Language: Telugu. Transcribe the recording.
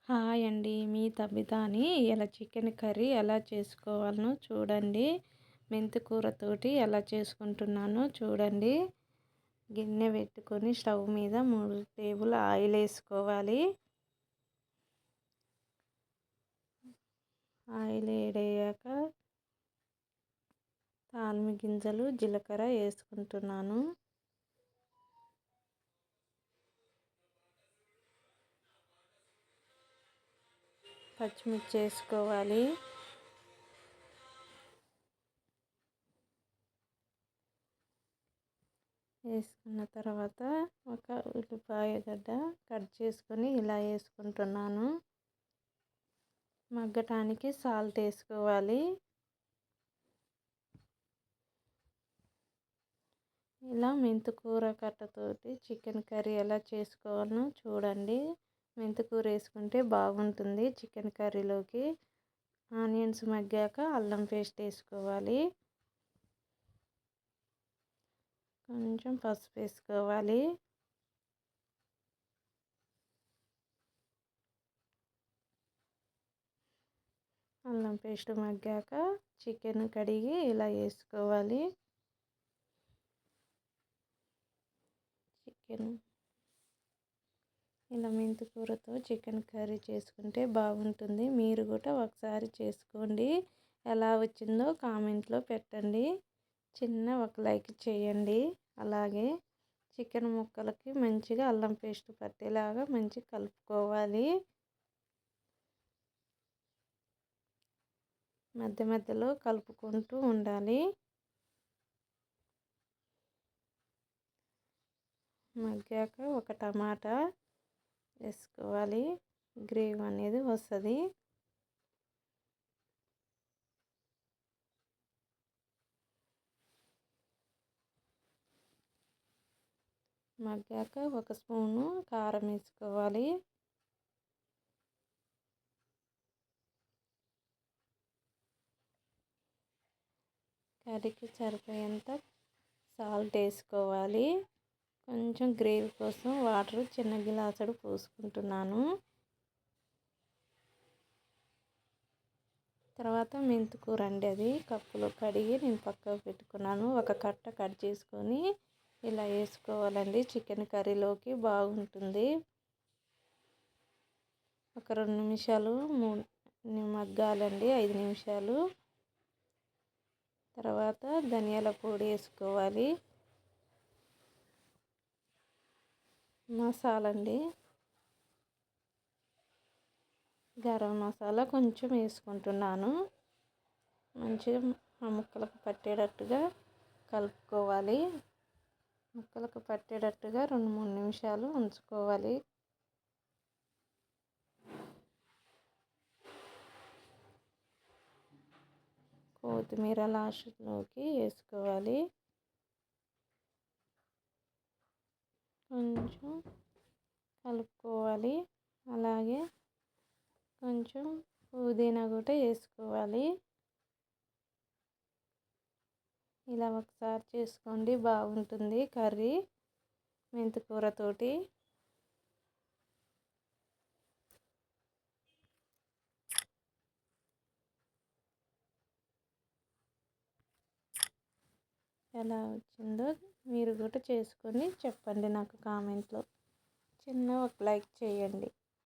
హాయ్ అండి. మీ తబితాని ఇలా చికెన్ కర్రీ ఎలా చేసుకోవాలనో చూడండి. మెంతి కూరతోటి ఎలా చేసుకుంటున్నానో చూడండి. గిన్నె పెట్టుకొని స్టవ్ మీద 3 టేబుల్ ఆయిల్ వేసుకోవాలి. ఆయిల్ వేడయ్యాక తాల్మి గింజలు జీలకర్ర వేసుకుంటున్నాను. పచ్చిమిర్చి వేసుకోవాలి. వేసుకున్న తర్వాత ఒక ఉల్లిపాయ గడ్డ కట్ చేసుకొని ఇలా వేసుకుంటున్నాను. మగ్గటానికి సాల్ట్ వేసుకోవాలి. ఇలా మెంతికూర కట్టతోటి చికెన్ కర్రీ ఎలా చేసుకోవాలో చూడండి. మెంతికూర వేసుకుంటే బాగుంటుంది చికెన్ కర్రీలోకి. ఆనియన్స్ మగ్గాక అల్లం పేస్ట్ వేసుకోవాలి. కొంచెం పసుపు వేసుకోవాలి. అల్లం పేస్ట్ మగ్గాక చికెన్ కడిగి ఇలా వేసుకోవాలి. ఇలా మెంతికూరతో చికెన్ కర్రీ చేసుకుంటే బాగుంటుంది. మీరు కూడా ఒకసారి చేసుకోండి. ఎలా వచ్చిందో కామెంట్లో పెట్టండి. ఒక లైక్ చేయండి. అలాగే చికెన్ ముక్కలకి మంచిగా అల్లం పేస్ట్ పట్టేలాగా మంచిగా కలుపుకోవాలి. మధ్య మధ్యలో కలుపుకుంటూ ఉండాలి. మగ్గాక ఒక టమాటా వేసుకోవాలి. గ్రేవీ అనేది వస్తుంది. మగ్గాక ఒక స్పూను కారం వేసుకోవాలి. కర్రీకి సరిపోయేంత సాల్ట్ వేసుకోవాలి. కొంచెం గ్రేవీ కోసం వాటర్ చిన్న గిలాసుడు పోసుకుంటున్నాను. తర్వాత మెంతికూర అండి, అది కప్పులో కడిగి నేను పక్కకు పెట్టుకున్నాను. ఒక కట్ట కట్ చేసుకొని ఇలా వేసుకోవాలండి. చికెన్ కర్రీలోకి బాగుంటుంది. ఒక 2 నిమిషాలు మగ్గాలండి, 5 నిమిషాలు. తర్వాత ధనియాల పొడి వేసుకోవాలి. మసాలా అండి, గరం మసాలా కొంచెం వేసుకుంటున్నాను. మంచిగా ఆ ముక్కలకు పట్టేటట్టుగా కలుపుకోవాలి. ముక్కలకు పట్టేటట్టుగా 2-3 నిమిషాలు ఉంచుకోవాలి. కొత్తిమీర లాస్ట్లోకి వేసుకోవాలి. కొంచెం కలుపుకోవాలి. అలాగే కొంచెం పుదీనా కూడా వేసుకోవాలి. ఇలా ఒకసారి చేసుకోండి, బాగుంటుంది కర్రీ మెంతికూరతోటి. ఎలా వచ్చిందో మీరు కూడా చేసుకొని చెప్పండి నాకు కామెంట్లో. ఒక లైక్ చేయండి.